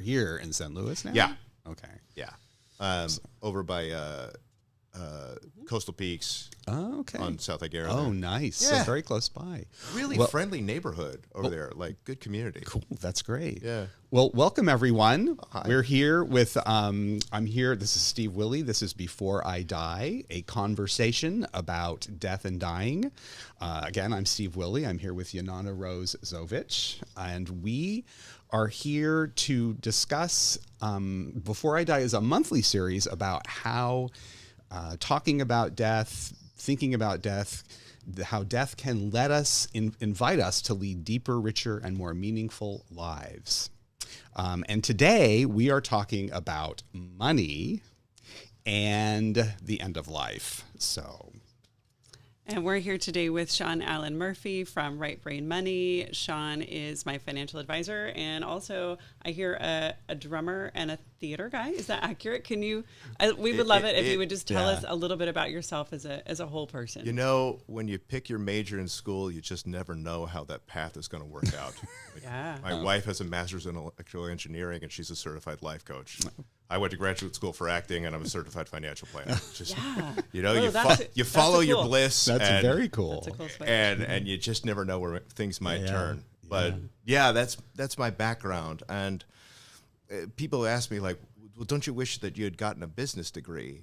here in St. Louis now? Yeah. Okay. Yeah. Over by Coastal Peaks Oh, okay. on South Lake Area. Oh, nice. Yeah. So very close by. Really friendly neighborhood over there. Like good community. Cool. That's great. Yeah. Well, welcome everyone. Hi. We're here with, I'm here. This is Steve Willie. This is Before I Die, a conversation about death and dying. Again, I'm Steve Willie. I'm here with Yanana Rose Zovich, and we are here to discuss, Before I Die is a monthly series about how talking about death, thinking about death, how death can let us, invite us to lead deeper, richer, and more meaningful lives. And today we are talking about money and the end of life. And we're here today with Shawn Allen Murphy from Right Brain Money. Shawn is my financial advisor, and also I hear a drummer and a theater guy. Is that accurate? Can you? We would love it if you would just tell us a little bit about yourself as a whole person. You know, when you pick your major in school, you just never know how that path is going to work out. Yeah. My wife has a master's in electrical engineering, and she's a certified life coach. I went to graduate school for acting, and I'm a certified financial planner. Just, you know, you follow your bliss. That's very cool. That's a cool switch. And you just never know where things might turn. But that's my background. And people ask me like, well, don't you wish that you had gotten a business degree?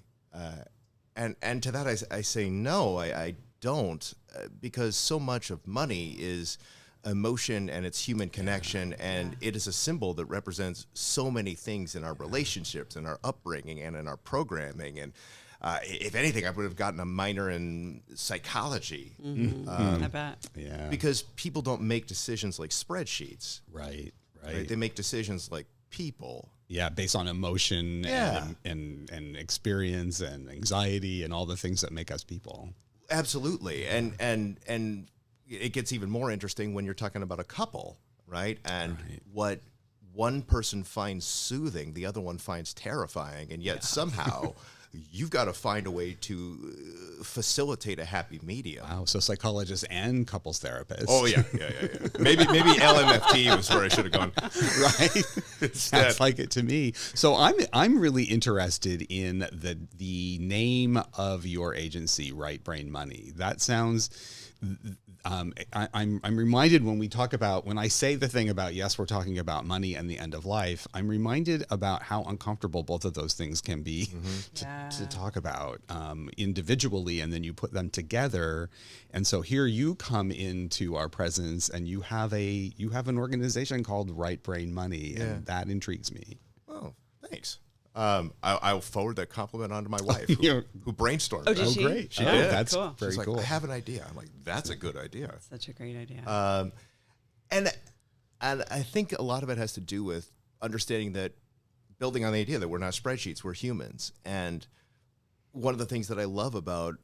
And to that I say no, I don't, because so much of money is emotion and it's human connection, and it is a symbol that represents so many things in our relationships and our upbringing and in our programming. And if anything, I would have gotten a minor in psychology. I bet. Yeah. Because people don't make decisions like spreadsheets. Right. They make decisions like people. Yeah, based on emotion and experience and anxiety and all the things that make us people. Absolutely. And it gets even more interesting when you're talking about a couple, right? And what one person finds soothing, the other one finds terrifying, and yet somehow you've got to find a way to facilitate a happy medium. Wow, so psychologists and couples therapists. Oh yeah. Maybe LMFT was where I should have gone. Right. Sounds like it to me. So I'm really interested in the name of your agency, Right Brain Money. That sounds. I'm reminded when I say the thing about, yes, we're talking about money and the end of life, I'm reminded about how uncomfortable both of those things can be to talk about individually, and then you put them together. And so here you come into our presence, and you have an organization called Right Brain Money, and that intrigues me. Oh, thanks. I'll forward that compliment on to my wife, who brainstormed. Oh, did she? Great. She did. did. That's cool. very She's like, cool. I have an idea. I'm like, that's a good idea. Such a great idea. And I think a lot of it has to do with understanding that, building on the idea that we're not spreadsheets, we're humans. And one of the things that I love about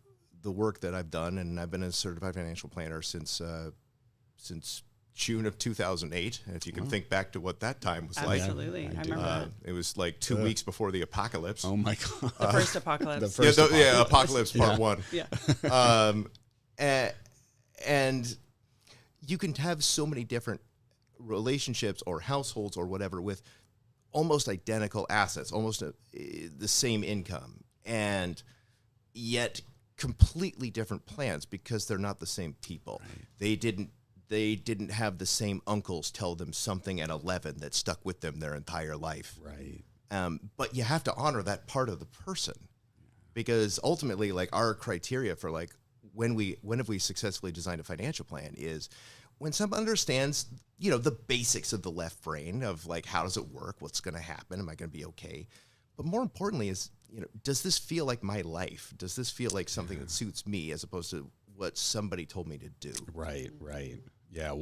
the work that I've done, and I've been a certified financial planner since June of 2008. And if you can think back to what that time was like. Absolutely. I remember that. It was like 2 weeks before the apocalypse. Oh my God. The first apocalypse. Apocalypse Part 1. Yeah. And you can have so many different relationships or households or whatever with almost identical assets, almost the same income, and yet completely different plans because they're not the same people. Right. They didn't have the same uncles tell them something at 11 that stuck with them their entire life. Right. But you have to honor that part of the person, because ultimately, like, our criteria for like when have we successfully designed a financial plan is when someone understands, the basics of the left brain of like, how does it work? What's going to happen? Am I going to be okay? But more importantly is, does this feel like my life? Does this feel like something that suits me as opposed to what somebody told me to do? Right. Yeah.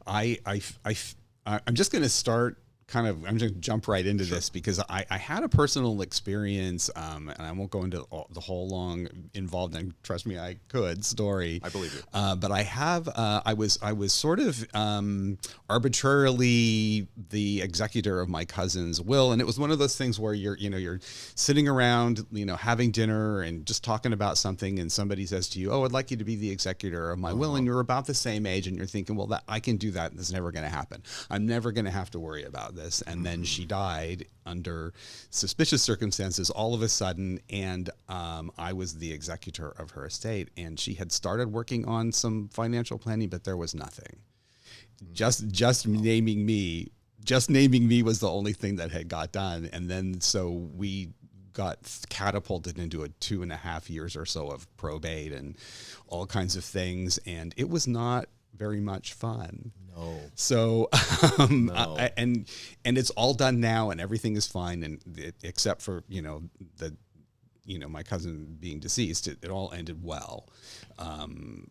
I'm just going to start I'm going to jump right into this because I had a personal experience, and I won't go into the whole long involved, and trust me, I could story. I believe you. But I have, I was sort of arbitrarily the executor of my cousin's will. And it was one of those things where you're sitting around, having dinner and just talking about something, and somebody says to you, "Oh, I'd like you to be the executor of my will." And you're about the same age, and you're thinking, well, I can do that. That's never going to happen. I'm never going to have to worry about this. status, and then she died under suspicious circumstances all of a sudden, and I was the executor of her estate, and she had started working on some financial planning, but there was nothing. Just naming me was the only thing that had got done, and then so we got catapulted into a 2.5 years or so of probate and all kinds of things, and it was not very much fun. No. So, No. and it's all done now, and everything is fine, and except for my cousin being deceased, it all ended well.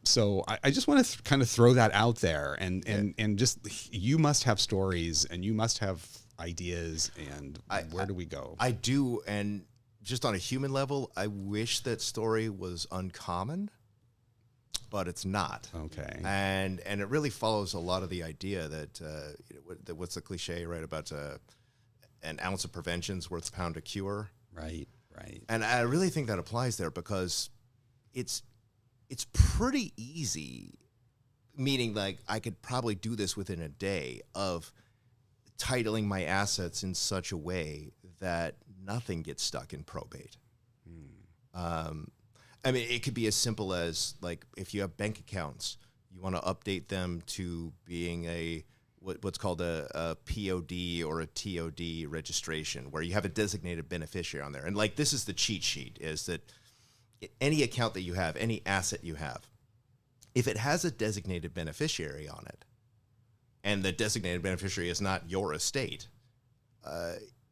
So I just want to kind of throw that out there, and just, you must have stories, and you must have ideas, and where do we go? I do, and just on a human level, I wish that story was uncommon, but it's not. Okay. And it really follows a lot of the idea that, what's the cliche, right, about an ounce of prevention's worth a pound of cure. Right. And I really think that applies there, because it's pretty easy, meaning like I could probably do this within a day, of titling my assets in such a way that nothing gets stuck in probate. I mean, it could be as simple as, like, if you have bank accounts, you want to update them to being what's called a POD or a TOD registration, where you have a designated beneficiary on there. And like, this is the cheat sheet, is that any account that you have, any asset you have, if it has a designated beneficiary on it, and the designated beneficiary is not your estate,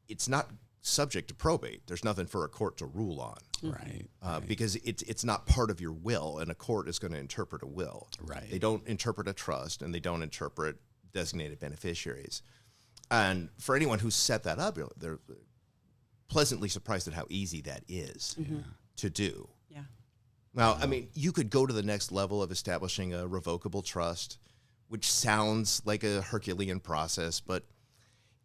it's not subject to probate. There's nothing for a court to rule on. Right. Because it's not part of your will, and a court is going to interpret a will. Right. They don't interpret a trust, and they don't interpret designated beneficiaries. And for anyone who's set that up, they're pleasantly surprised at how easy that is to do. Yeah. Now, I mean, you could go to the next level of establishing a revocable trust, which sounds like a Herculean process, but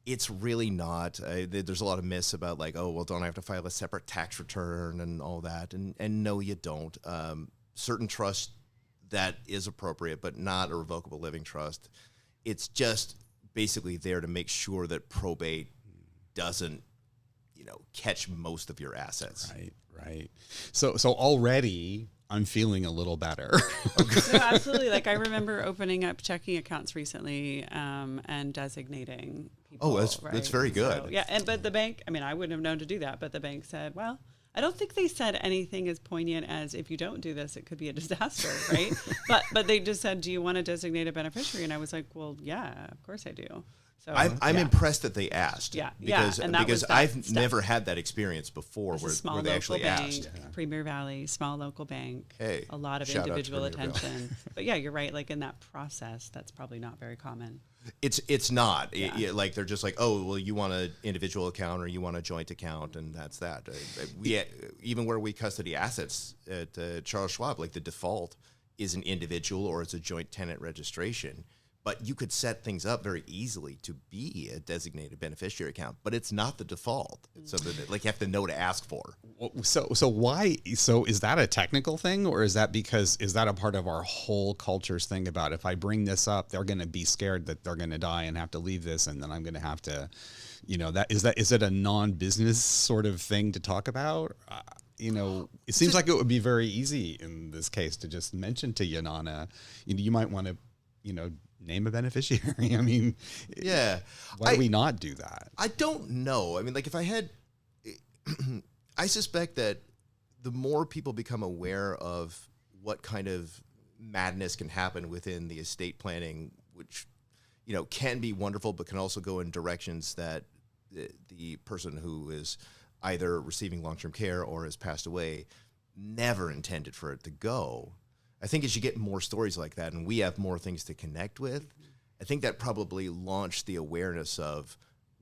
it's really not. There's a lot of myths about, like, oh, well, don't I have to file a separate tax return and all that? And no, you don't. Certain trusts, that is appropriate, but not a revocable living trust. It's just basically there to make sure that probate doesn't, catch most of your assets. Right. So already I'm feeling a little better. No, absolutely. Like, I remember opening up checking accounts recently, and designating people. Oh, that's very good. So, yeah. But the bank, I mean, I wouldn't have known to do that, but the bank said, well, I don't think they said anything as poignant as, if you don't do this, it could be a disaster, right? but they just said, do you want to designate a beneficiary? And I was like, well, yeah, of course I do. So I'm impressed that they asked. Yeah, because I've never had that experience before, where they actually bank, asked. Premier Valley, small local bank. Hey, a lot of shout out to individual Premier attention. But yeah, you're right. Like, in that process, that's probably not very common. It's not. Like, they're just like, oh, well, you want an individual account or you want a joint account, and that's that. Even where we custody assets at Charles Schwab, like, the default is an individual or it's a joint tenant registration. But you could set things up very easily to be a designated beneficiary account, but it's not the default. It's something that, like, you have to know to ask for. So why? So is that a technical thing, or is that a part of our whole culture's thing about, if I bring this up, they're going to be scared that they're going to die and have to leave this, and then I'm going to have to, is it a non-business sort of thing to talk about? It seems like it would be very easy in this case to just mention to Yanana, you might want to, name a beneficiary. I mean, yeah. Why do we not do that? I don't know. I mean, like, if I had, I suspect that the more people become aware of what kind of madness can happen within the estate planning, which, can be wonderful, but can also go in directions that the person who is either receiving long-term care or has passed away never intended for it to go. I think as you get more stories like that, and we have more things to connect with, I think that probably launched the awareness of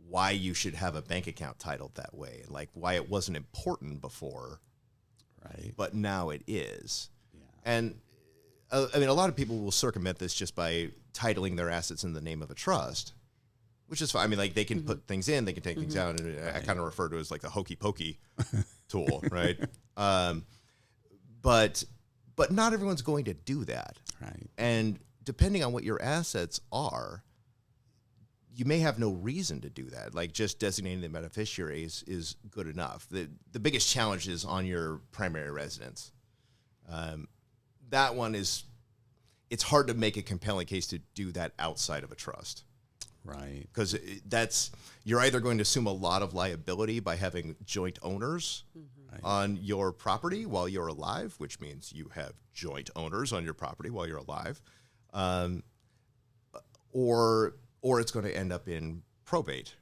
why you should have a bank account titled that way, and like why it wasn't important before, right? But now it is. Yeah. And I mean, a lot of people will circumvent this just by titling their assets in the name of a trust, which is fine. I mean, like, they can put things in, they can take things out, and I kind of refer to it as like the hokey pokey tool, right? But not everyone's going to do that. Right. And depending on what your assets are, you may have no reason to do that. Like just designating the beneficiaries is good enough. The biggest challenge is on your primary residence. That one is, it's hard to make a compelling case to do that outside of a trust. Right. Because you're either going to assume a lot of liability by having joint owners on your property while you're alive, which means you have joint owners on your property while you're alive, or it's going to end up in probate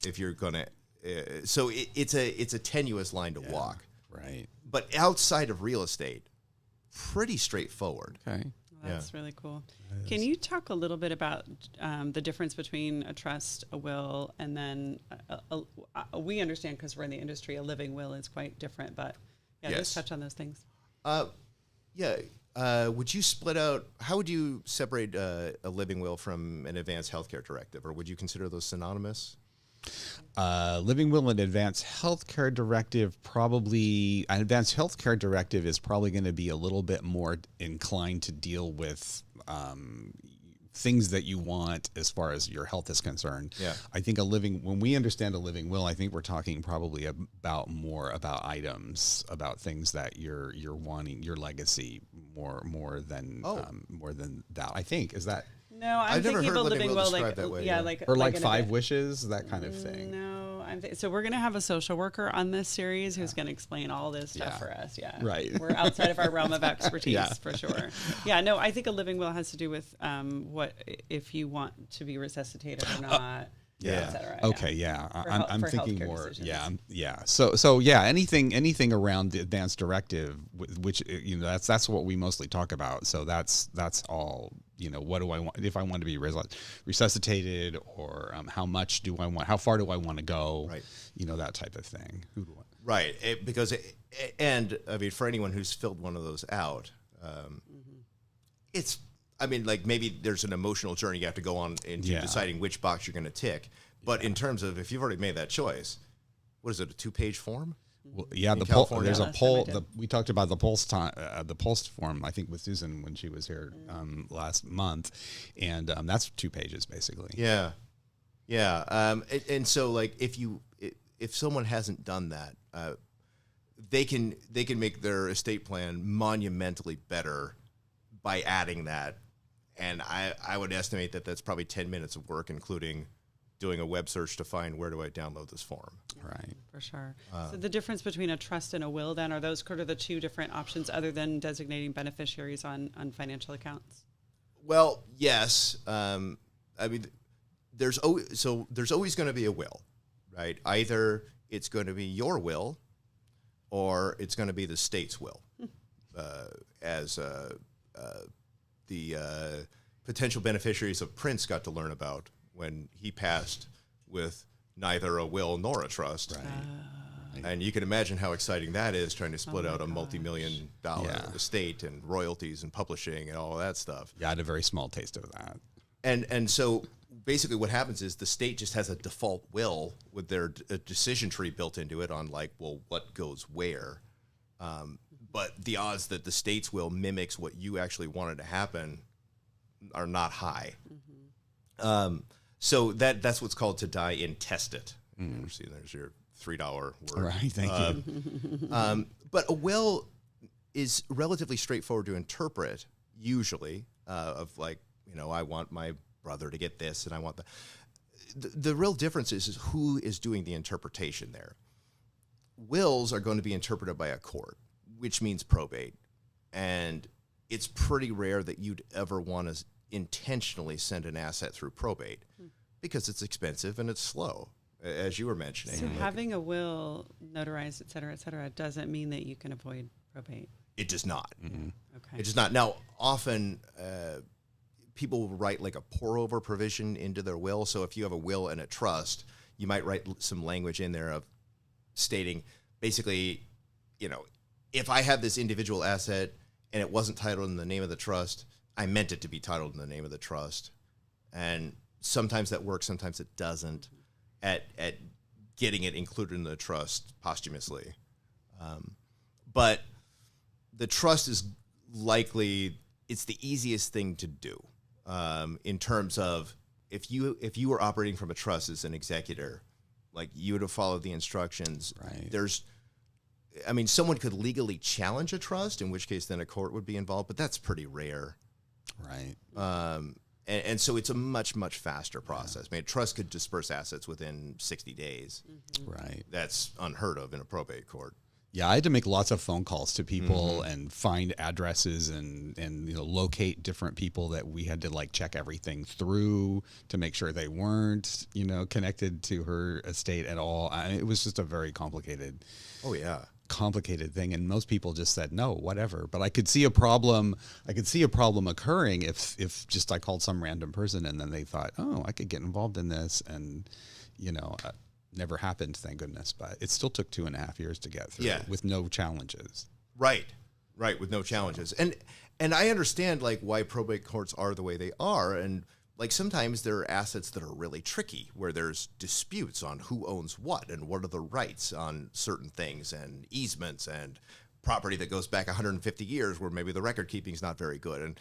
if you're going to. So it's a tenuous line to walk. Right. But outside of real estate, pretty straightforward. Okay. That's really cool. Can you talk a little bit about the difference between a trust, a will, and then we understand because we're in the industry, a living will is quite different, but just touch on those things. Would you split out, how would you separate a living will from an advanced healthcare directive, or would you consider those synonymous? Living will and advanced healthcare directive, probably an advanced healthcare directive is probably going to be a little bit more inclined to deal with things that you want as far as your health is concerned. Yeah. I think when we understand a living will, I think we're talking probably about items, about things that you're wanting, your legacy more than that. I think is that. No, I'm thinking of a living will like that way, like 5 wishes, that kind of thing. No, so we're going to have a social worker on this series who's going to explain all this stuff for us. Yeah, right. We're outside of our realm of expertise for sure. Yeah, no, I think a living will has to do with what if you want to be resuscitated or not. Et cetera, okay. Yeah. I'm thinking more. Decisions. Yeah. So yeah. Anything around the advanced directive, which that's what we mostly talk about. So that's all. What do I want if I want to be resuscitated, or how much do I want? How far do I want to go? Right. That type of thing. Who do I? Right. And I mean, for anyone who's filled one of those out, it's. I mean, like maybe there's an emotional journey you have to go on into deciding which box you're going to tick. But in terms of if you've already made that choice, what is it, a 2-page form? Well, yeah, there's a poll. We talked about the Pulse form, I think, with Susan when she was here last month, and that's 2 pages basically. Yeah. And so like if someone hasn't done that, they can make their estate plan monumentally better by adding that. And I would estimate that that's probably 10 minutes of work, including doing a web search to find where do I download this form. Right. For sure. So the difference between a trust and a will then, are those sort of the 2 different options other than designating beneficiaries on financial accounts? Well, yes. I mean, there's always going to be a will, right? Either it's going to be your will or it's going to be the state's will as the potential beneficiaries of Prince got to learn about when he passed with neither a will nor a trust. Right. And you can imagine how exciting that is, trying to split out a multi-million-dollar estate and royalties and publishing and all of that stuff. Yeah, I had a very small taste of that. And so basically what happens is the state just has a default will with their decision tree built into it on like, well, what goes where. But the odds that the state's will mimics what you actually wanted to happen are not high. So that's what's called to die intestate. See, there's your $3 word. All right, thank you. But a will is relatively straightforward to interpret, usually, of like, I want my brother to get this, and I want the real difference is who is doing the interpretation there. Wills are going to be interpreted by a court, which means probate. And it's pretty rare that you'd ever want to intentionally send an asset through probate because it's expensive and it's slow, as you were mentioning. So having a will notarized, et cetera, doesn't mean that you can avoid probate. It does not. Okay. It does not. Now, often people will write like a pour-over provision into their will. So if you have a will and a trust, you might write some language in there of stating basically, if I have this individual asset and it wasn't titled in the name of the trust, I meant it to be titled in the name of the trust. And sometimes that works, sometimes it doesn't, at getting it included in the trust posthumously. But the trust is likely, it's the easiest thing to do in terms of if you were operating from a trust as an executor, like you would have followed the instructions. Right. Someone could legally challenge a trust, in which case then a court would be involved, but that's pretty rare. Right. And so it's a much, much faster process. A trust could disperse assets within 60 days. Mm-hmm. Right. That's unheard of in a probate court. Yeah, I had to make lots of phone calls to people and find addresses and locate different people that we had to like check everything through to make sure they weren't connected to her estate at all. It was just a very complicated. Oh yeah. Complicated thing, and most people just said no, whatever. But I could see a problem occurring if just I called some random person and then they thought, oh, I could get involved in this, and never happened, thank goodness. But it still took 2.5 years to get through with no challenges. Right, with no challenges. And I understand like why probate courts are the way they are, and like sometimes there are assets that are really tricky where there's disputes on who owns what and what are the rights on certain things, and easements and property that goes back 150 years where maybe the record keeping is not very good. And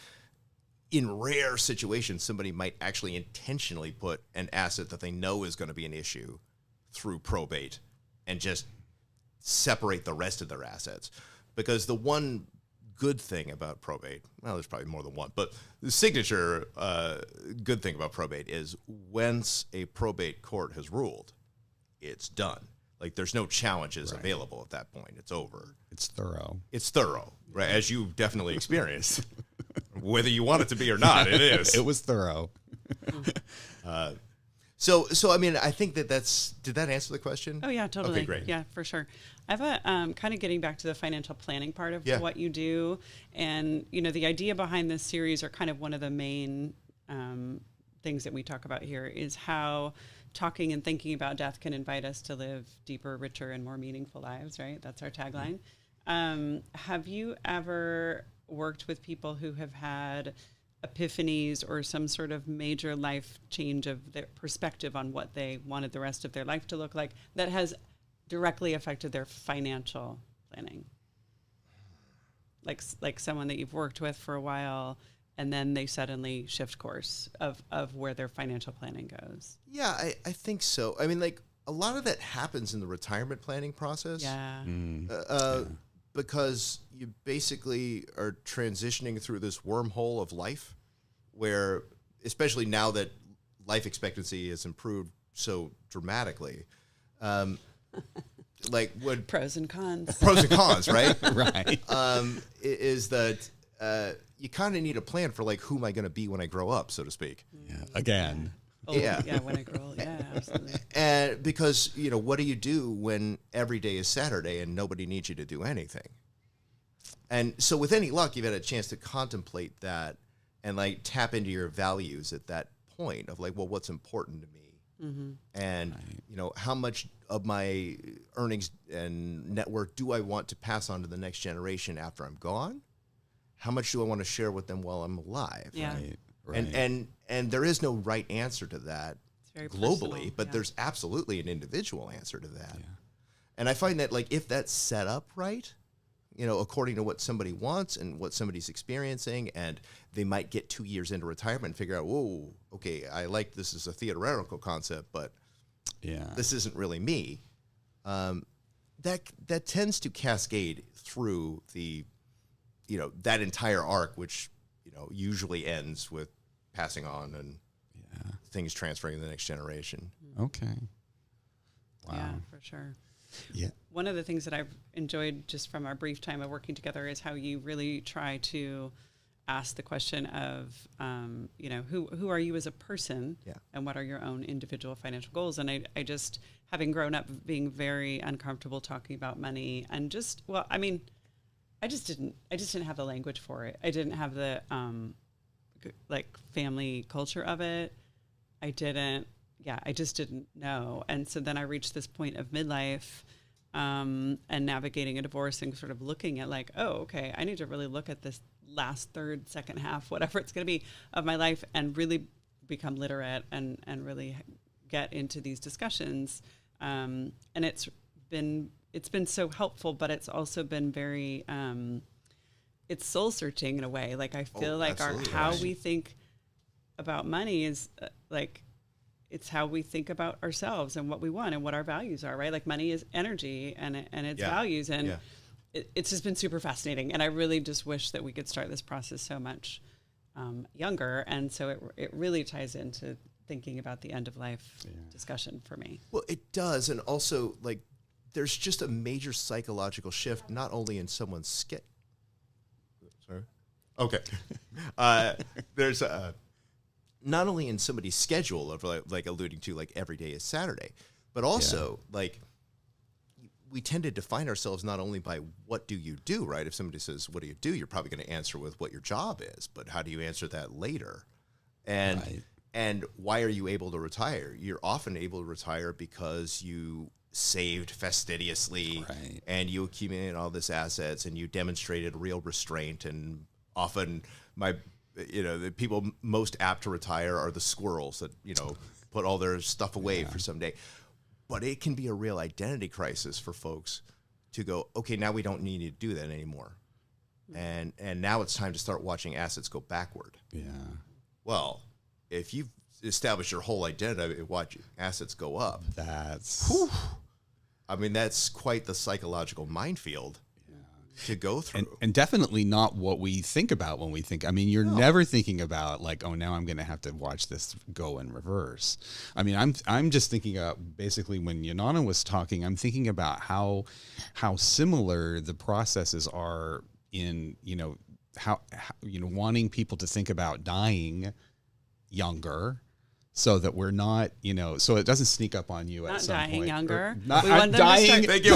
in rare situations, somebody might actually intentionally put an asset that they know is going to be an issue through probate and just separate the rest of their assets. Because the one good thing about probate, well, there's probably more than one, but the signature good thing about probate is once a probate court has ruled, it's done. Like there's no challenges available at that point. It's over. It's thorough. It's thorough, right? As you've definitely experienced. Whether you want it to be or not, it is. It was thorough. So I think did that answer the question? Oh yeah, totally. Okay, great. Yeah, for sure. I have a kind of getting back to the financial planning part of what you do, and the idea behind this series, or kind of one of the main things that we talk about here, is how talking and thinking about death can invite us to live deeper, richer, and more meaningful lives. Right? That's our tagline. Have you ever worked with people who have had epiphanies or some sort of major life change of their perspective on what they wanted the rest of their life to look like that has directly affected their financial planning? Like someone that you've worked with for a while and then they suddenly shift course of where their financial planning goes. Yeah, I think so. I mean, like a lot of that happens in the retirement planning process. Yeah. Because you basically are transitioning through this wormhole of life where, especially now that life expectancy has improved so dramatically, like what pros and cons, right? Right. Is that you kind of need a plan for like, who am I going to be when I grow up, so to speak? Yeah. Again. Oh, yeah, when I grow old. Yeah, absolutely. And because, what do you do when every day is Saturday and nobody needs you to do anything? And so with any luck, you've had a chance to contemplate that and like tap into your values at that point of like, well, what's important to me? Mm-hmm. And, how much of my earnings and net worth do I want to pass on to the next generation after I'm gone? How much do I want to share with them while I'm alive? Yeah. Right. And there is no right answer to that globally, personal, but there's absolutely an individual answer to that. Yeah. And I find that like if that's set up right, according to what somebody wants and what somebody's experiencing, and they might get 2 years into retirement and figure out, whoa, okay, I like this as a theoretical concept, but this isn't really me. That tends to cascade through the, that entire arc, which usually ends with passing on and things transferring to the next generation. Okay. Wow. Yeah, for sure. Yeah. One of the things that I've enjoyed just from our brief time of working together is how you really try to ask the question of, who are you as a person, and what are your own individual financial goals? And I just, having grown up being very uncomfortable talking about money, and just, I just didn't have the language for it. I didn't have the family culture of it. I just didn't know. And so then I reached this point of midlife and navigating a divorce and sort of looking at like, oh, okay, I need to really look at this last third, second half, whatever it's going to be of my life, and really become literate and really get into these discussions. And it's been so helpful, but it's also been very, it's soul searching in a way. Like I feel like how we think about money is like, it's how we think about ourselves and what we want and what our values are, right? Like money is energy and its values. And it's just been super fascinating. And I really just wish that we could start this process so much younger. And so it really ties into thinking about the end of life discussion for me. Well, it does. And also, like, there's just a major psychological shift, not only in someone's Sorry. Okay. There's not only in somebody's schedule of like alluding to, like every day is Saturday, but also like we tend to define ourselves not only by what do you do, right? If somebody says, what do you do? You're probably going to answer with what your job is, but how do you answer that later? And why are you able to retire? You're often able to retire because you saved fastidiously and you accumulated all this assets and you demonstrated real restraint. And often the people most apt to retire are the squirrels that, put all their stuff away for someday. But it can be a real identity crisis for folks to go, okay, now we don't need to do that anymore. And now it's time to start watching assets go backward. Yeah. Well, if you've established your whole identity, watching assets go up. That's quite the psychological minefield to go through. And definitely not what we think about when we think. I mean, you're never thinking about like, oh, now I'm going to have to watch this go in reverse. I mean, I'm just thinking about basically when Yanana was talking, I'm thinking about how similar the processes are in, how wanting people to think about dying younger, so that we're not, so it doesn't sneak up on you at some point. Not dying younger. I'm dying. Thank you.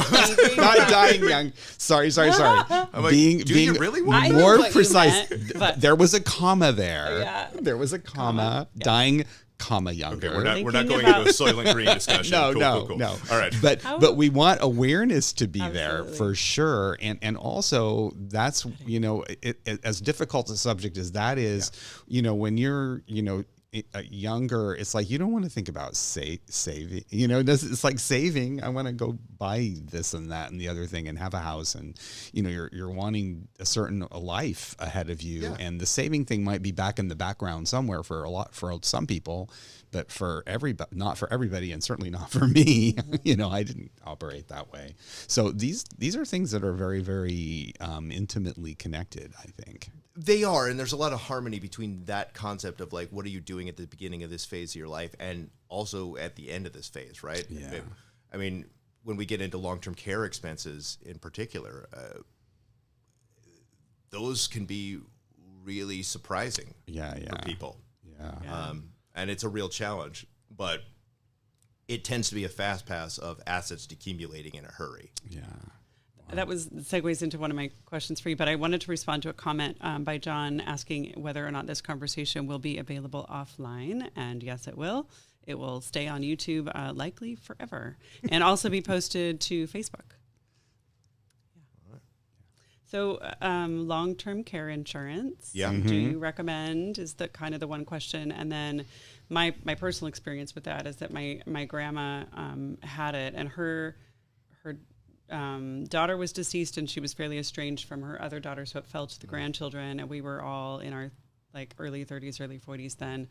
Not dying young. Sorry. I'm like, do you really want more precise? There was a comma there. Yeah. There was a comma. Dying, comma younger. Okay, we're not going into a Soylent Green discussion. No. All right. But we want awareness to be there for sure, and also that's as difficult a subject as that is, when you're younger, it's like you don't want to think about saving. It's like saving. I want to go buy this and that and the other thing and have a house, and you're wanting a certain life ahead of you, and the saving thing might be back in the background somewhere for some people, but for everybody, not for everybody, and certainly not for me. I didn't operate that way. So these are things that are very, very intimately connected, I think. They are, and there's a lot of harmony between that concept of like, what are you doing at the beginning of this phase of your life, and also at the end of this phase, right? Yeah. I mean, when we get into long-term care expenses in particular, those can be really surprising for people. Yeah. And it's a real challenge, but it tends to be a fast pass of assets accumulating in a hurry. Yeah. That segues into one of my questions for you, but I wanted to respond to a comment by John asking whether or not this conversation will be available offline. And yes, it will. It will stay on YouTube likely forever, and also be posted to Facebook. Yeah. So long-term care insurance, do you recommend, is the kind of the one question. And then my personal experience with that is that my grandma had it, and her daughter was deceased, and she was fairly estranged from her other daughter, so it fell to the grandchildren, and we were all in our early 30s, early 40s then.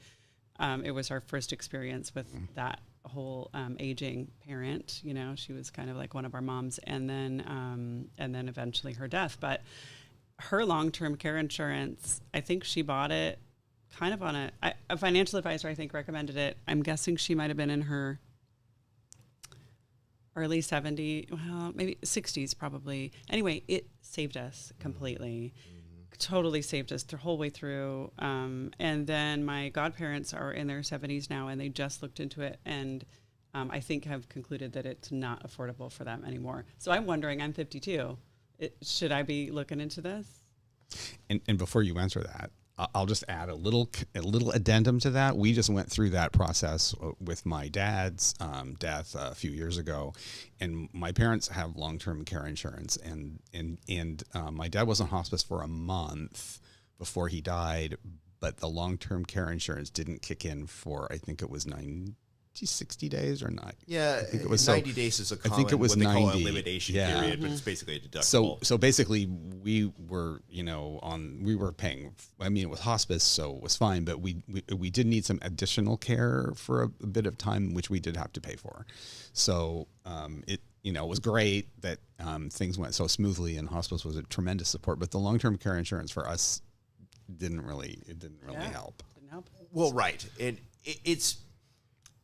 It was our first experience with that whole aging parent. She was kind of like one of our moms, and then eventually her death. But her long-term care insurance, I think she bought it kind of on a financial advisor, I think, recommended it. I'm guessing she might have been in her early 70s, well, maybe 60s probably. Anyway, it saved us completely. Totally saved us the whole way through. And then my godparents are in their 70s now, and they just looked into it, and I think have concluded that it's not affordable for them anymore. So I'm wondering, I'm 52. Should I be looking into this? And before you answer that, I'll just add a little addendum to that. We just went through that process with my dad's death a few years ago, and my parents have long-term care insurance, and my dad was in hospice for a month before he died, but the long-term care insurance didn't kick in for, I think it was 60 days or not. Yeah, I think it was 90 days is a common, I think it was what they call a 90. limitation Yeah. period, but it's basically a deductible. So basically we were, we were paying, I mean, it was hospice, so it was fine, but we did need some additional care for a bit of time, which we did have to pay for. So, it was great that, things went so smoothly, and hospice was a tremendous support, but the long-term care insurance for us didn't really help. Didn't help. Well, right.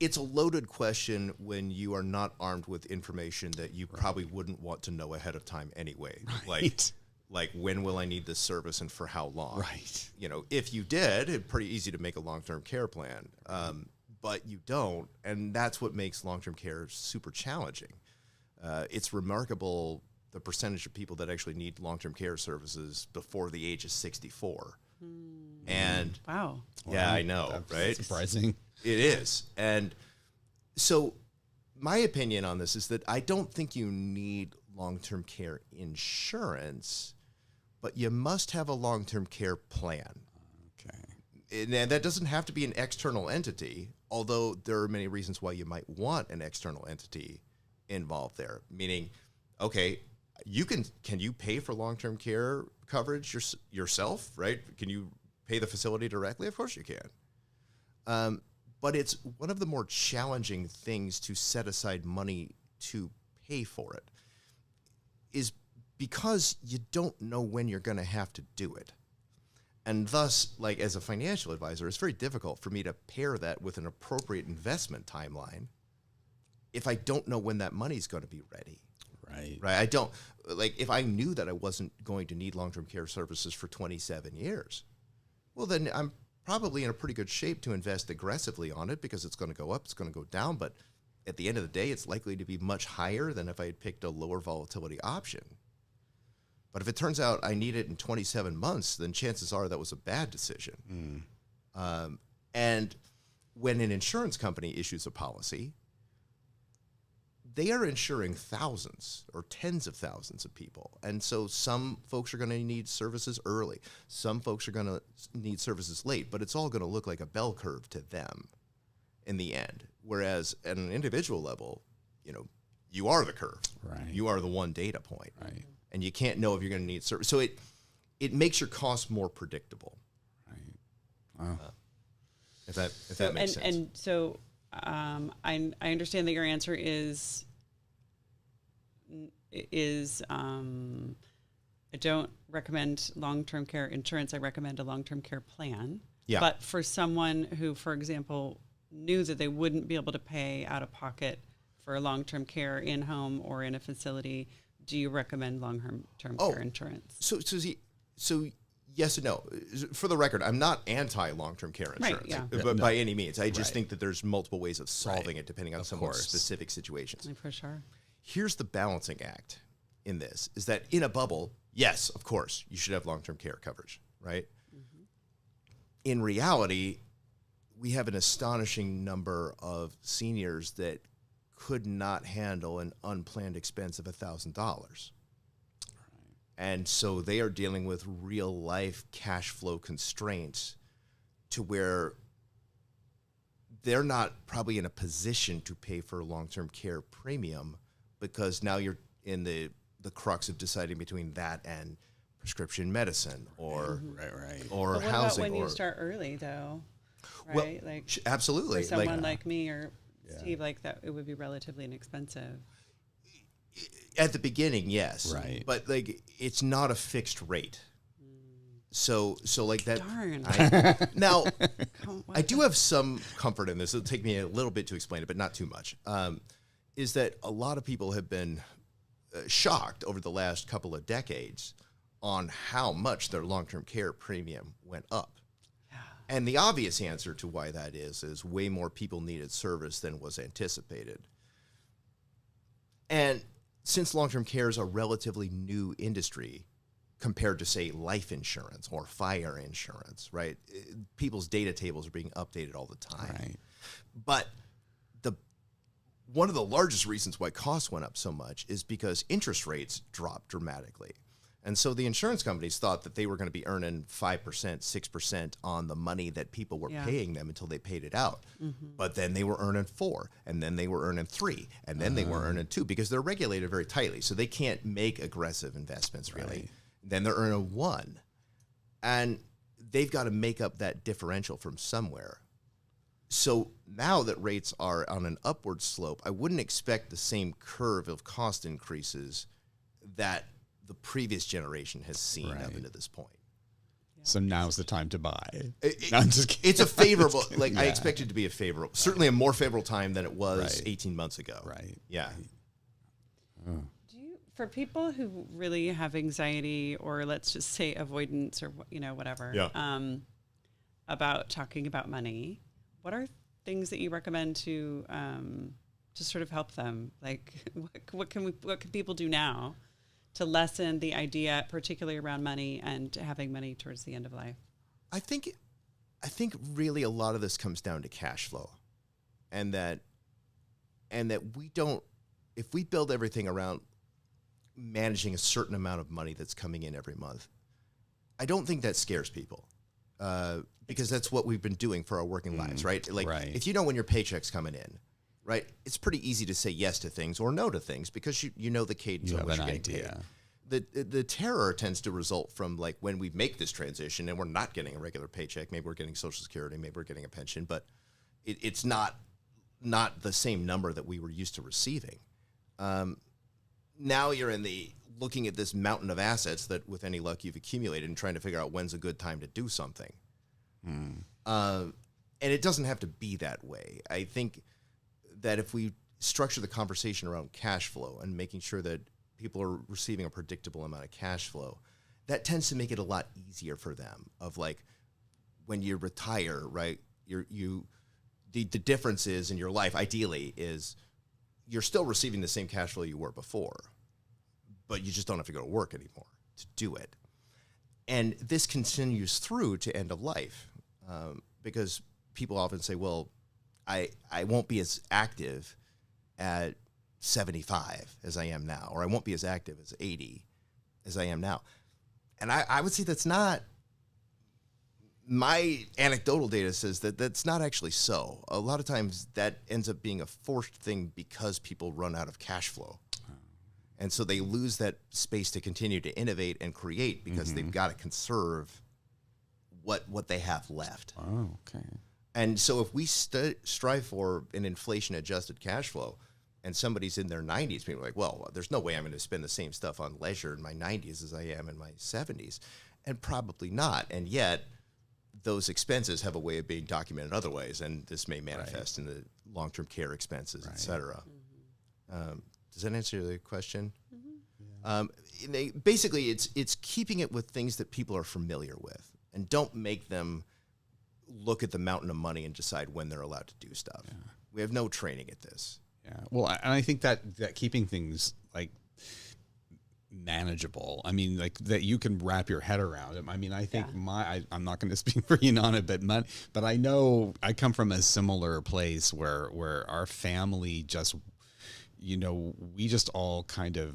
It's a loaded question when you are not armed with information that you probably wouldn't want to know ahead of time anyway. Right. Like when will I need this service and for how long? Right. If you did, it's pretty easy to make a long-term care plan, but you don't, and that's what makes long-term care super challenging. It's remarkable the percentage of people that actually need long-term care services before the age of 64. And Wow. yeah, I know, right? Surprising. It is. And so my opinion on this is that I don't think you need long-term care insurance, but you must have a long-term care plan. Okay. And that doesn't have to be an external entity, although there are many reasons why you might want an external entity involved there. Meaning, okay, can you pay for long-term care coverage yourself, right? Can you pay the facility directly? Of course you can. But it's one of the more challenging things to set aside money to pay for it, is because you don't know when you're going to have to do it. And thus, like as a financial advisor, it's very difficult for me to pair that with an appropriate investment timeline if I don't know when that money's going to be ready. Right. I don't, like, if I knew that I wasn't going to need long-term care services for 27 years, well, then I'm probably in a pretty good shape to invest aggressively on it, because it's going to go up, it's going to go down, but at the end of the day, it's likely to be much higher than if I had picked a lower volatility option. But if it turns out I need it in 27 months, then chances are that was a bad decision. And when an insurance company issues a policy, they are insuring thousands or tens of thousands of people. And so some folks are going to need services early. Some folks are going to need services late, but it's all going to look like a bell curve to them in the end. Whereas at an individual level, you are the curve. Right. You are the one data point. Right. And you can't know if you're going to need service. So it makes your costs more predictable. Right. Wow. If that makes sense. And so I understand that your answer is I don't recommend long-term care insurance. I recommend a long-term care plan. Yeah. But for someone who, for example, knew that they wouldn't be able to pay out of pocket for long-term care in home or in a facility, do you recommend long-term care insurance? So yes and no. For the record, I'm not anti long-term care insurance, Right, but by any means. I just think that there's multiple ways of solving it depending on someone's course. specific situations. For sure. Here's the balancing act in this, is that in a bubble, yes, of course, you should have long-term care coverage, right? Mm-hmm. In reality, we have an astonishing number of seniors that could not handle an unplanned expense of $1,000. And so they are dealing with real life cash flow constraints to where they're not probably in a position to pay for a long-term care premium, because now you're in the crux of deciding between that and prescription medicine or or but what housing. about when you start early though? Well, Right? absolutely. For someone like me or Steve, like that, it would be relatively inexpensive. At the beginning, yes. Right. But like it's not a fixed rate. So like that. Darn. Now, I do have some comfort in this. It'll take me a little bit to explain it, but not too much. Is that a lot of people have been shocked over the last couple of decades on how much their long-term care premium went up. Yeah. And the obvious answer to why that is way more people needed service than was anticipated. And since long-term care is a relatively new industry compared to, say, life insurance or fire insurance, right? People's data tables are being updated all the time. Right. But one of the largest reasons why costs went up so much is because interest rates dropped dramatically. And so the insurance companies thought that they were going to be earning 5%, 6% on the money that people were paying them until they paid it out. But then they were earning 4, and then they were earning 3, and then they were earning 2, because they're regulated very tightly. So they can't make aggressive investments, really. Right. Then they're earning 1. And they've got to make up that differential from somewhere. So now that rates are on an upward slope, I wouldn't expect the same curve of cost increases that the previous generation has seen up into this point. So now's the time to buy. No, I'm just kidding. It's a favorable, I expect it to be a favorable, certainly a more favorable time than it was 18 months ago. Right. Yeah. Do you, for people who really have anxiety, or let's just say avoidance, or whatever, about talking about money, what are things that you recommend to sort of help them? Like, what can people do now to lessen the idea, particularly around money and having money towards the end of life? I think really a lot of this comes down to cash flow, and that we don't, if we build everything around managing a certain amount of money that's coming in every month, I don't think that scares people. Because that's what we've been doing for our working lives, right? Like, if you know when your paycheck's coming in, right, it's pretty easy to say yes to things or no to things because you know the cadence of which you're getting paid. The terror tends to result from, like, when we make this transition and we're not getting a regular paycheck. Maybe we're getting Social Security, maybe we're getting a pension, but it's not the same number that we were used to receiving. Now you're looking at this mountain of assets that, with any luck, you've accumulated and trying to figure out when's a good time to do something. And it doesn't have to be that way. I think that if we structure the conversation around cash flow and making sure that people are receiving a predictable amount of cash flow, that tends to make it a lot easier for them. Of, like, when you retire, right, the difference is in your life, ideally, is you're still receiving the same cash flow you were before, but you just don't have to go to work anymore to do it. And this continues through to end of life, because people often say, well, I won't be as active at 75 as I am now, or I won't be as active as 80 as I am now. And I would say that's not, my anecdotal data says that that's not actually so. A lot of times that ends up being a forced thing because people run out of cash flow. And so they lose that space to continue to innovate and create because they've got to conserve what they have left. Oh, okay. And so if we strive for an inflation-adjusted cash flow, and somebody's in their 90s, people are like, well, there's no way I'm going to spend the same stuff on leisure in my 90s as I am in my 70s. And probably not. And yet, those expenses have a way of being documented other ways, and this may manifest in the long-term care expenses, et cetera. Does that answer the question? Basically, it's keeping it with things that people are familiar with, and don't make them look at the mountain of money and decide when they're allowed to do stuff. Yeah. We have no training at this. Yeah. Well, and I think that keeping things, like, manageable, I mean, like, that you can wrap your head around it. I mean, I think I'm not going to speak for you on it, but I know I come from a similar place where our family just, we just all kind of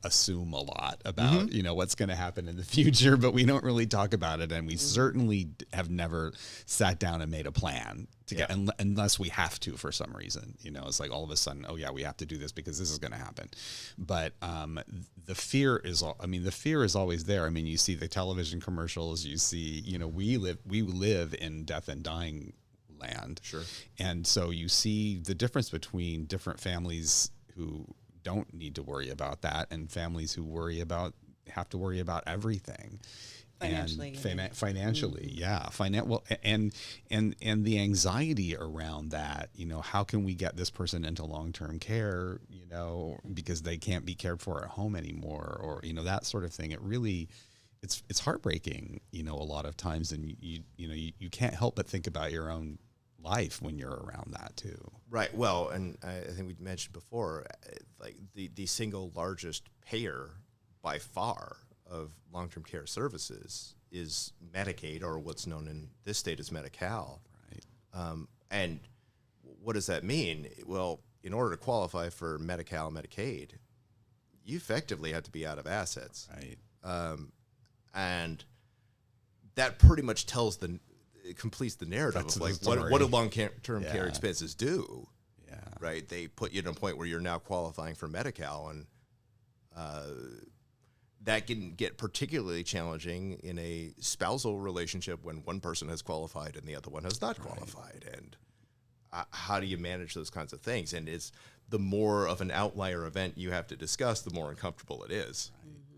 assume a lot about, what's going to happen in the future, but we don't really talk about it. And we certainly have never sat down and made a plan to get, unless we have to for some reason. It's like all of a sudden, oh yeah, we have to do this because this is going to happen. But the fear is always there. I mean, you see the television commercials, you see, we live in death and dying land. Sure. And so you see the difference between different families who don't need to worry about that and families who have to worry about everything. Financially, and the anxiety around that, how can we get this person into long-term care, because they can't be cared for at home anymore, or, that sort of thing. It really, it's heartbreaking, a lot of times. And you can't help but think about your own life when you're around that too. Right. Well, and I think we mentioned before, like the single largest payer by far of long-term care services is Medicaid, or what's known in this state as Medi-Cal. Right. And what does that mean? Well, in order to qualify for Medi-Cal, Medicaid, you effectively have to be out of assets. Right. And that pretty much completes the narrative That's of the like story. what do long-term care expenses do? Yeah. Right? They put you to a point where you're now qualifying for Medi-Cal, and that can get particularly challenging in a spousal relationship when one person has qualified and the other one has not qualified. And how do you manage those kinds of things? And it's the more of an outlier event you have to discuss, the more uncomfortable it is.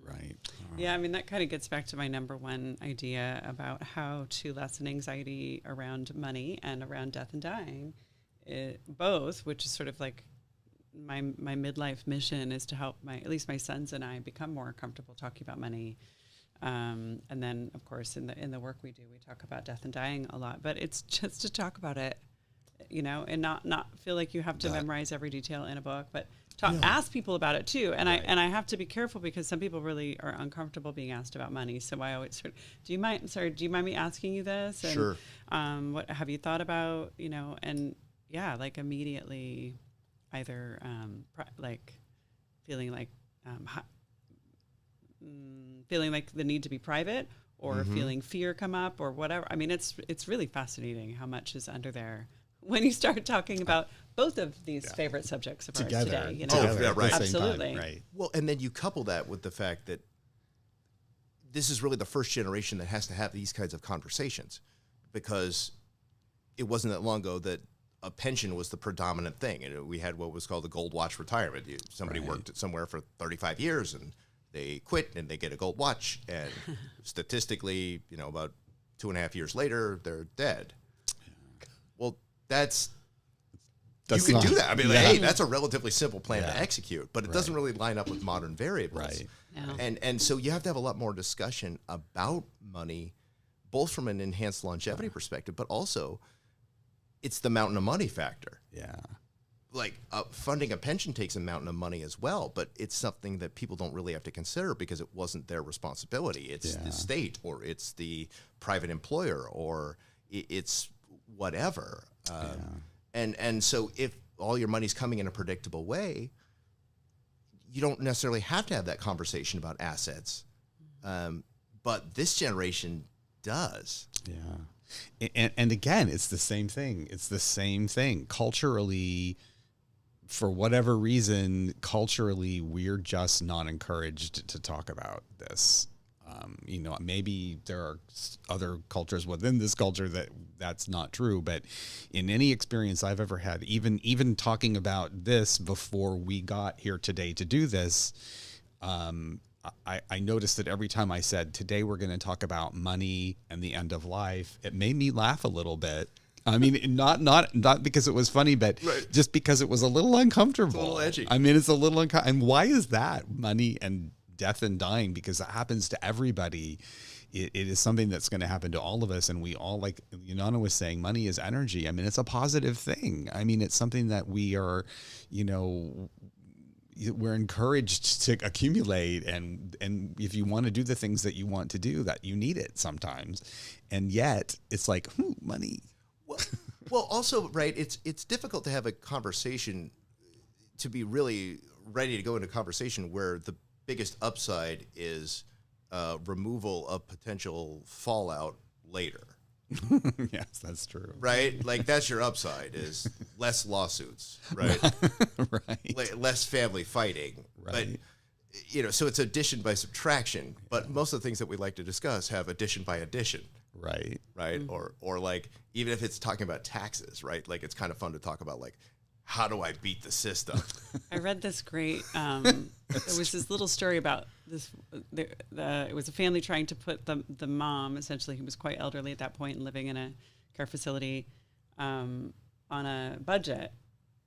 Right. Yeah, I mean, that kind of gets back to my number one idea about how to lessen anxiety around money and around death and dying. Both, which is sort of like my midlife mission, is to help at least my sons and I become more comfortable talking about money. And then, of course, in the work we do, we talk about death and dying a lot. But it's just to talk about it, and not feel like you have to memorize every detail in a book, but ask people about it too. And I have to be careful because some people really are uncomfortable being asked about money. So I always do you mind me asking you this? And, sure. What have you thought about? And yeah, like immediately, either feeling like the need to be private, or feeling fear come up, or whatever. I mean, it's really fascinating how much is under there when you start talking about both of these favorite subjects of ours today. Yeah, right. Absolutely. Right. Well, and then you couple that with the fact that this is really the first generation that has to have these kinds of conversations, because it wasn't that long ago that a pension was the predominant thing. And we had what was called the gold watch retirement. Somebody worked somewhere for 35 years and they quit and they get a gold watch. And statistically, about 2.5 years later, they're dead. Well, you can do that. I mean, hey, that's a relatively simple plan to execute, but it doesn't really line up with modern variables. Right. No. And so you have to have a lot more discussion about money, both from an enhanced longevity perspective, but also it's the mountain of money factor. Yeah. Like funding a pension takes a mountain of money as well, but it's something that people don't really have to consider because it wasn't their responsibility. It's the state, or it's the private employer, or it's whatever. And so if all your money's coming in a predictable way, you don't necessarily have to have that conversation about assets. But this generation does. Yeah. And again, it's the same thing. It's the same thing. Culturally, for whatever reason, we're just not encouraged to talk about this. Maybe there are other cultures within this culture that's not true, but in any experience I've ever had, even talking about this before we got here today to do this, I noticed that every time I said, today we're going to talk about money and the end of life, it made me laugh a little bit. I mean, not because it was funny, but just because it was a little uncomfortable. It's a little edgy. I mean, it's a little uncomfortable. And why is that? Money and death and dying, because it happens to everybody. It is something that's going to happen to all of us. And we all, like Yunana was saying, money is energy. I mean, it's a positive thing. I mean, it's something that we are, we're encouraged to accumulate, and if you want to do the things that you want to do, that you need it sometimes. And yet it's like, money. Well, also, right, it's difficult to have a conversation, to be really ready to go into a conversation where the biggest upside is removal of potential fallout later. Yes, that's true. Right? Like, that's your upside, is less lawsuits, right? Right. Less family fighting. Right. But, so it's addition by subtraction. But most of the things that we like to discuss have addition by addition. Right. Right. Or like, even if it's talking about taxes, right? Like, it's kind of fun to talk about, like, how do I beat the system? I read this great, there was this little story about this, it was a family trying to put the mom, essentially, who was quite elderly at that point and living in a care facility, on a budget.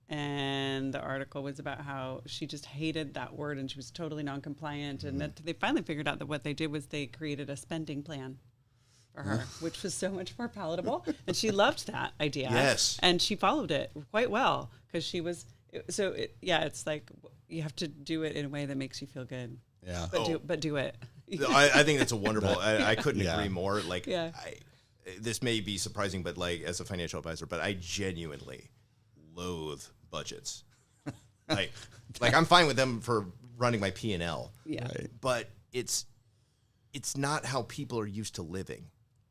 And the article was about how she just hated that word and she was totally non-compliant. And that they finally figured out that what they did was they created a spending plan for her, which was so much more palatable. And she loved that idea. Yes. And she followed it quite well because she was, it's like you have to do it in a way that makes you feel good. Yeah. But do it. I think that's a wonderful, I couldn't agree more. Like, Yeah. this may be surprising, but like, as a financial advisor, but I genuinely loathe budgets. like I'm fine with them for running my P&L. Yeah. Right. But it's it's not how people are used to living.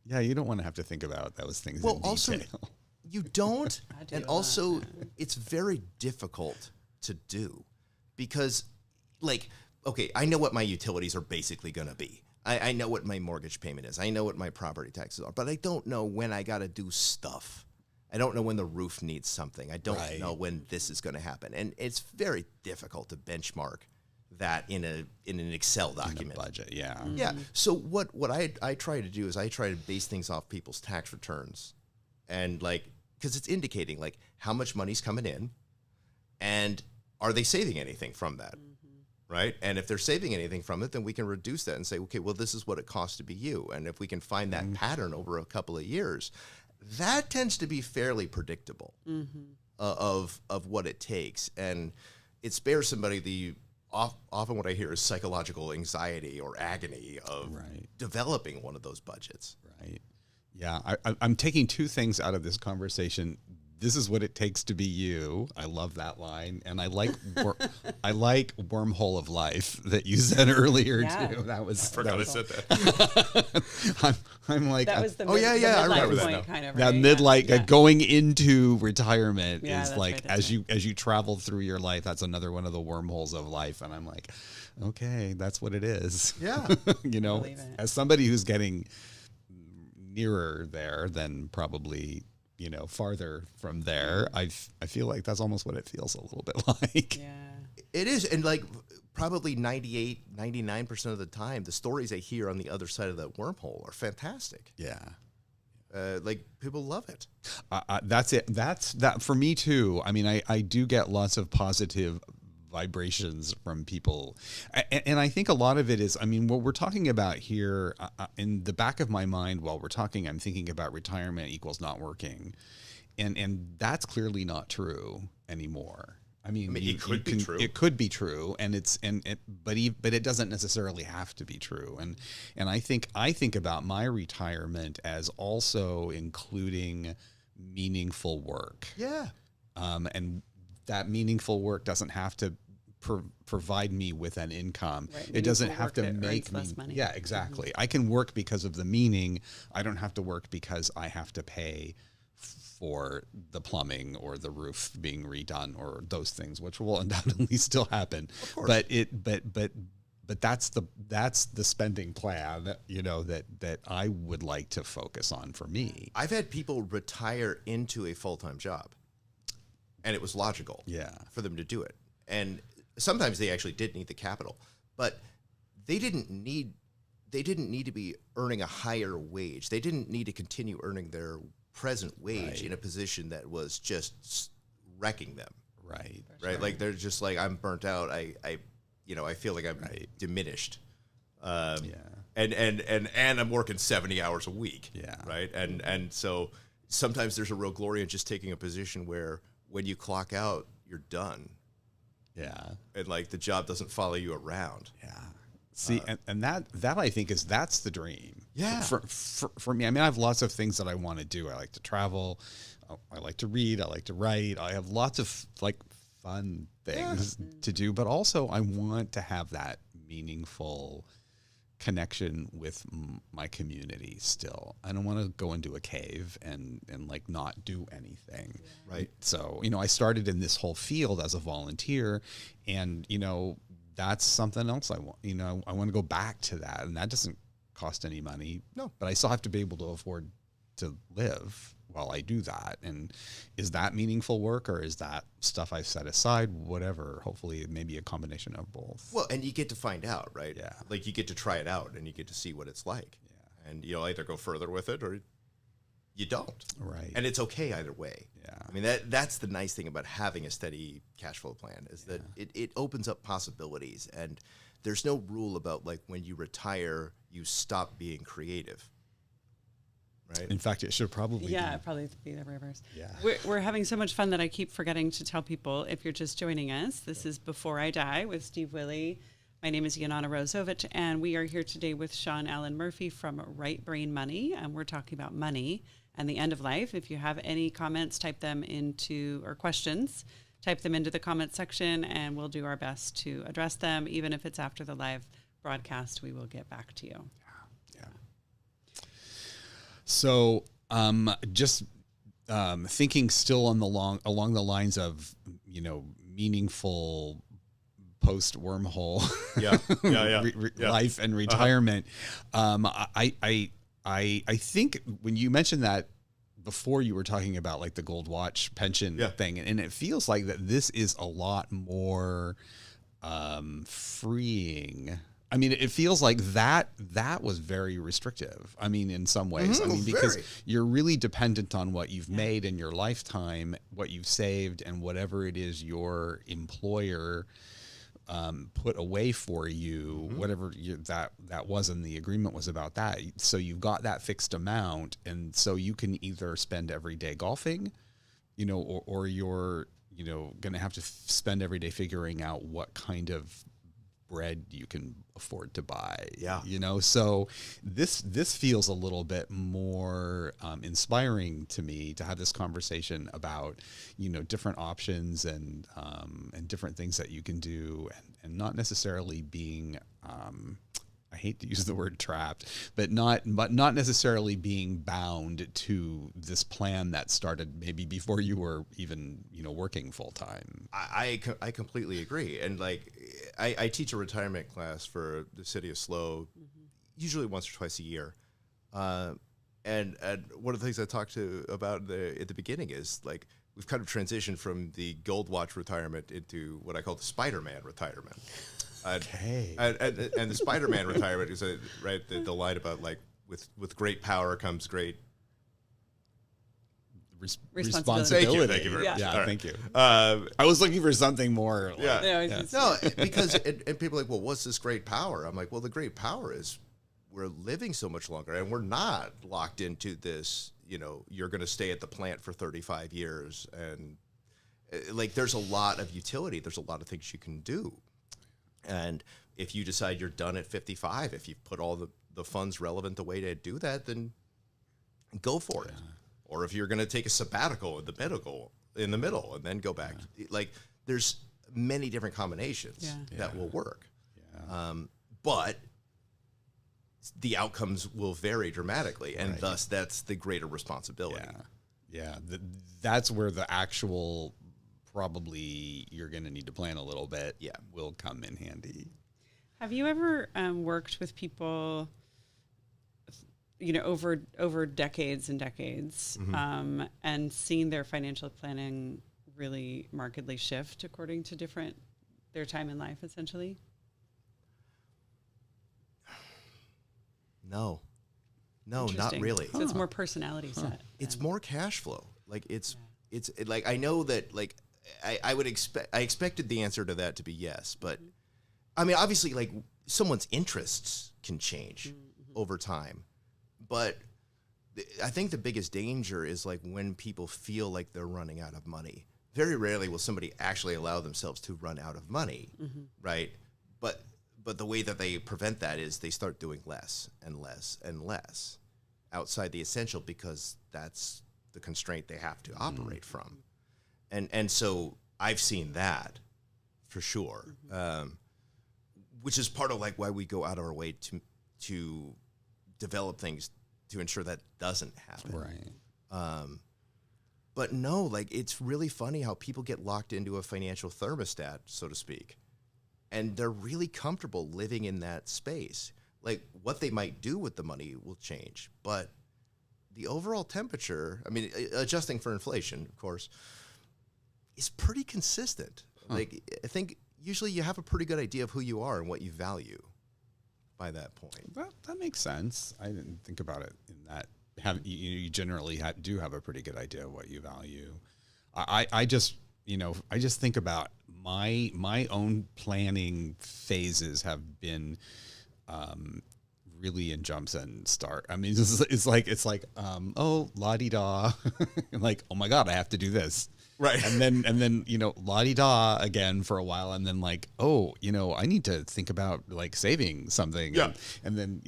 Yeah, you don't want to have to think about those things Well, in also, detail. you don't, I do and a also lot. it's very difficult to do because, like, okay, I know what my utilities are basically going to be. I know what my mortgage payment is. I know what my property taxes are, but I don't know when I got to do stuff. I don't know when the roof needs something. I don't Right. know when this is going to happen, and it's very difficult to benchmark that in an Excel document. Budget, yeah. Yeah. So what I try to do is I try to base things off people's tax returns, and like, because it's indicating like how much money's coming in, and are they saving anything from that, right? And if they're saving anything from it, then we can reduce that and say, okay, well, this is what it costs to be you, and if we can find that pattern over a couple of years, that tends to be fairly predictable of what it takes, and it spares somebody the. Often what I hear is psychological anxiety or agony of Right. developing one of those budgets. Right. Yeah. I'm taking two things out of this conversation. This is what it takes to be you. I love that line, and I like I like wormhole of life that you said earlier Yeah. too. That was Forgot I that said that. I'm like That was the Oh, yeah, the yeah, I midlife remember that point now. kind of, that right? midlife Yeah. going into retirement Yeah, is that's like right, that's as you travel through your life, that's another one of the wormholes of life. And I'm like, okay, that's what it is. Yeah. You know, believe it. as somebody who's getting nearer there than probably, you know, farther from there, I feel like that's almost what it feels a little bit like. Yeah. It is. And like probably 98, 99% of the time, the stories I hear on the other side of that wormhole are fantastic. Yeah. Like people love it. That's it. That's that for me too. I mean, I do get lots of positive vibrations from people. And I think a lot of it is, I mean, what we're talking about here in the back of my mind while we're talking, I'm thinking about retirement equals not working. And that's clearly not true anymore. I mean, it could be true. It could be true, and but it doesn't necessarily have to be true. And I think about my retirement as also including meaningful work. Yeah. And that meaningful work doesn't have to provide me with an income. Right, it doesn't meaningful have work to that make earns me less money. Yeah, exactly. I can work because of the meaning. I don't have to work because I have to pay for the plumbing or the roof being redone or those things, which will undoubtedly still happen. Of course. But that's the spending plan, you know, that I would like to focus on for me. I've had people retire into a full-time job, and it was logical for them to do it. And sometimes they actually did need the capital, but they didn't need to be earning a higher wage. They didn't need to continue earning their present wage in a position that was just wrecking them. Right. Right. Like they're just like, I'm burnt out. I feel like I'm diminished. And I'm working 70 hours a week. Yeah. Right. And so sometimes there's a real glory in just taking a position where when you clock out, you're done. Yeah. And like the job doesn't follow you around. Yeah. See, and that I think that's the dream. Yeah. For me, I mean, I have lots of things that I want to do. I like to travel. I like to read. I like to write. I have lots of like fun things to do, but also I want to have that meaningful connection with my community still. I don't want to go into a cave and like not do anything. Yeah. Right. So, you know, I started in this whole field as a volunteer, and, you know, that's something else I want. You know, I want to go back to that, and that doesn't cost any money. No. But I still have to be able to afford to live while I do that. And is that meaningful work, or is that stuff I've set aside? Whatever. Hopefully it may be a combination of both. Well, and you get to find out, right? Yeah. Like you get to try it out and you get to see what it's like. Yeah. And you'll either go further with it or you don't. Right. And it's okay either way. Yeah. I mean, that's the nice thing about having a steady cash flow plan is that it opens up possibilities, and there's no rule about like when you retire, you stop being creative. Right. In fact, it should probably Probably be the reverse. Yeah. We're having so much fun that I keep forgetting to tell people, if you're just joining us, this is Before I Die with Steve Willey. My name is Yanana Rozovich, and we are here today with Shawn Allen Murphy from Right Brain Money, and we're talking about money and the end of life. If you have any comments, type them into, or questions, type them into the comment section, and we'll do our best to address them. Even if it's after the live broadcast, we will get back to you. So, just thinking still on along the lines of, meaningful post wormhole, life and retirement. I think when you mentioned that before, you were talking about like the gold watch pension thing, and it feels like that this is a lot more freeing. I mean, it feels like that was very restrictive. I mean, in some ways, because you're really dependent on what you've made in your lifetime, what you've saved, and whatever it is your employer put away for you, whatever that was in the agreement was about that. So you've got that fixed amount, and so you can either spend every day golfing, or you're going to have to spend every day figuring out what kind of bread you can afford to buy. So this feels a little bit more inspiring to me to have this conversation about different options and different things that you can do, and not necessarily being I hate to use the word trapped, but not necessarily being bound to this plan that started maybe before you were even working full time. I completely agree, and like I teach a retirement class for the city of SLO, usually once or twice a year, and one of the things I talked about at the beginning is like we've kind of transitioned from the gold watch retirement into what I call the Spider-Man retirement. Okay. And the Spider-Man retirement is the line about like with great power comes great responsibility. Thank you very much. Yeah, thank you. I was looking for something more. No, because and people are like, well, what's this great power? I'm like, well, the great power is we're living so much longer, and we're not locked into this. You're going to stay at the plant for 35 years, and like there's a lot of utility. There's a lot of things you can do. And if you decide you're done at 55, if you've put all the funds relevant the way to do that, then go for it. Or if you're going to take a sabbatical in the middle and then go back, like there's many different combinations that will work. But the outcomes will vary dramatically, and thus that's the greater responsibility. That's where the actual probably you're going to need to plan a little bit will come in handy. Have you ever worked with people, over decades and decades, and seen their financial planning really markedly shift according to their time in life, essentially? No, not really. So it's more personality set. It's more cash flow. Like it's like, I know that like, I expected the answer to that to be yes, but I mean, obviously, like someone's interests can change over time, but I think the biggest danger is like when people feel like they're running out of money. Very rarely will somebody actually allow themselves to run out of money, right? But the way that they prevent that is they start doing less and less and less outside the essential, because that's the constraint they have to operate from. And so I've seen that for sure, which is part of like why we go out of our way to develop things to ensure that doesn't happen. Right. But no, like it's really funny how people get locked into a financial thermostat, so to speak, and they're really comfortable living in that space. Like what they might do with the money will change, but the overall temperature, I mean, adjusting for inflation, of course, is pretty consistent. Like I think usually you have a pretty good idea of who you are and what you value by that point. That makes sense. I didn't think about it in that. You generally do have a pretty good idea of what you value. I just think about my own planning phases have been really in jumps and start. I mean, it's like oh, la-di-da, like, oh my God, I have to do this. Right. And then, la-di-da again for a while. And then like, oh, I need to think about like saving something. Yeah. And then,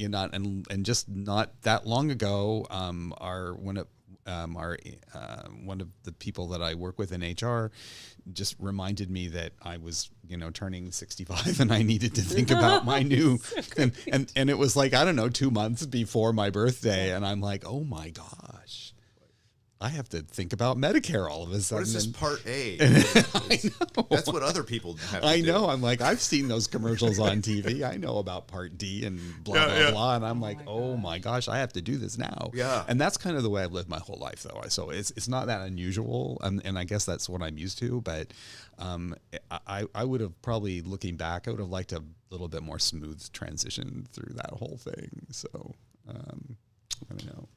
and just not that long ago, one of the people that I work with in HR just reminded me that I was, turning 65 and I needed to think about my new, and it was like, I don't know, 2 months before my birthday. And I'm like, oh my gosh, I have to think about Medicare all of a sudden. What is this Part A? I know. That's what other people have to I do. know. I'm like, I've seen those commercials on TV. I know about Part D and blah, blah, blah. And I'm like, oh my gosh, I have to do this now. Yeah. And that's kind of the way I've lived my whole life, though. So it's not that unusual. And I guess that's what I'm used to. But I would have probably, looking back, I would have liked a little bit more smooth transition through that whole thing. So I don't know.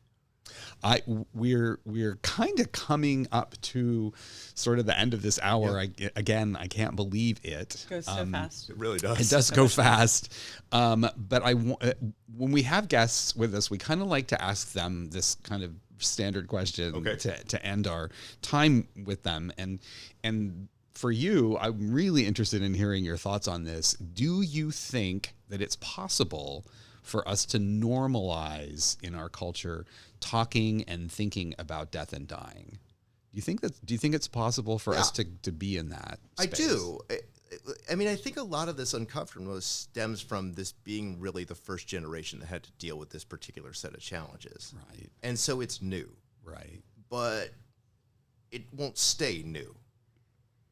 We're kind of coming up to sort of the end of this hour. Yeah. I can't believe it. Goes so fast. It really does. It does go fast. But when we have guests with us, we kind of like to ask them this kind of standard question to end our time with them. And for you, I'm really interested in hearing your thoughts on this. Do you think that it's possible for us to normalize in our culture talking and thinking about death and dying? Do you think it's possible for us to be in that space? I do. I mean, I think a lot of this uncomfortableness stems from this being really the first generation that had to deal with this particular set of challenges. Right. And so it's new. Right. But it won't stay new.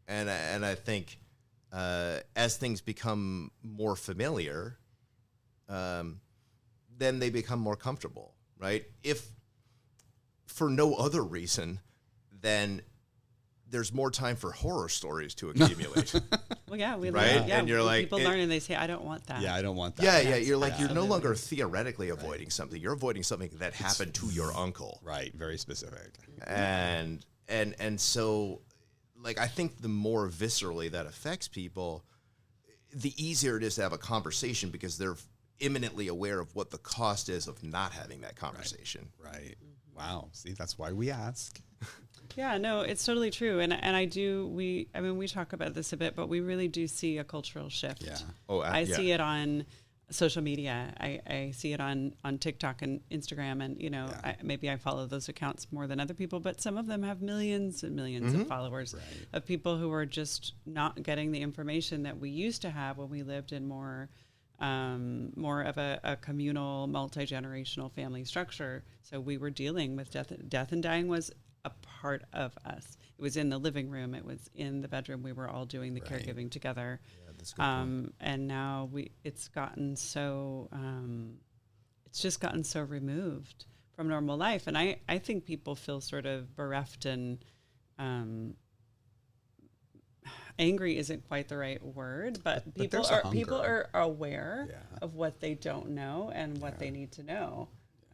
And I think as things become more familiar, then they become more comfortable, right? If for no other reason, then there's more time for horror stories to accumulate. Well, yeah, we right? learn. Yeah, and you're like, people learn and they say, "I don't want that." Yeah, I don't want that. Yeah. You're like, you're no longer theoretically avoiding something. You're avoiding something that happened to your uncle. Right. Very specific. And so, like, I think the more viscerally that affects people, the easier it is to have a conversation because they're imminently aware of what the cost is of not having that conversation. Right. Wow. See, that's why we ask. Yeah, no, it's totally true. And we talk about this a bit, but we really do see a cultural shift. Yeah. I see it on social media. I see it on TikTok and Instagram. And, maybe I follow those accounts more than other people, but some of them have millions and millions of followers of people who are just not getting the information that we used to have when we lived in more of a communal, multi-generational family structure. So we were dealing with death and dying was a part of us. It was in the living room. It was in the bedroom. We were all doing the caregiving together. Yeah, that's a good point. And now it's just gotten so removed from normal life. And I think people feel sort of bereft and, angry isn't quite the right word, but people are aware of what they don't know and what they need to know.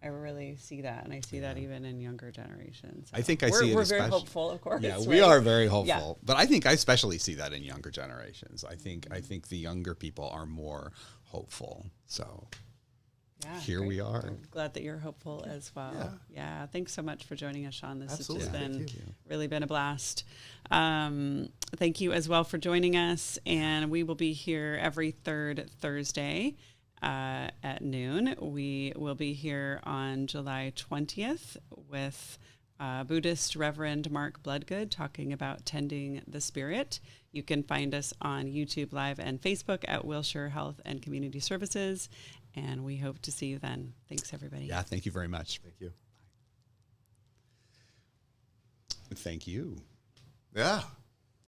I really see that, and I see that even in younger generations. So I think we're very hopeful, of course. Yeah, we are very hopeful, but I think I especially see that in younger generations. I think the younger people are more hopeful. So here we are. I'm glad that you're hopeful as well. Yeah, thanks so much for joining us, Shawn. This has just really been a blast. Thank you as well for joining us, and we will be here every third Thursday at noon. We will be here on July 20th with Buddhist Reverend Mark Bloodgood talking about tending the spirit. You can find us on YouTube Live and Facebook at Wilshire Health and Community Services, and we hope to see you then. Thanks, everybody. Yeah, thank you very much. Thank you. Thank you. Yeah.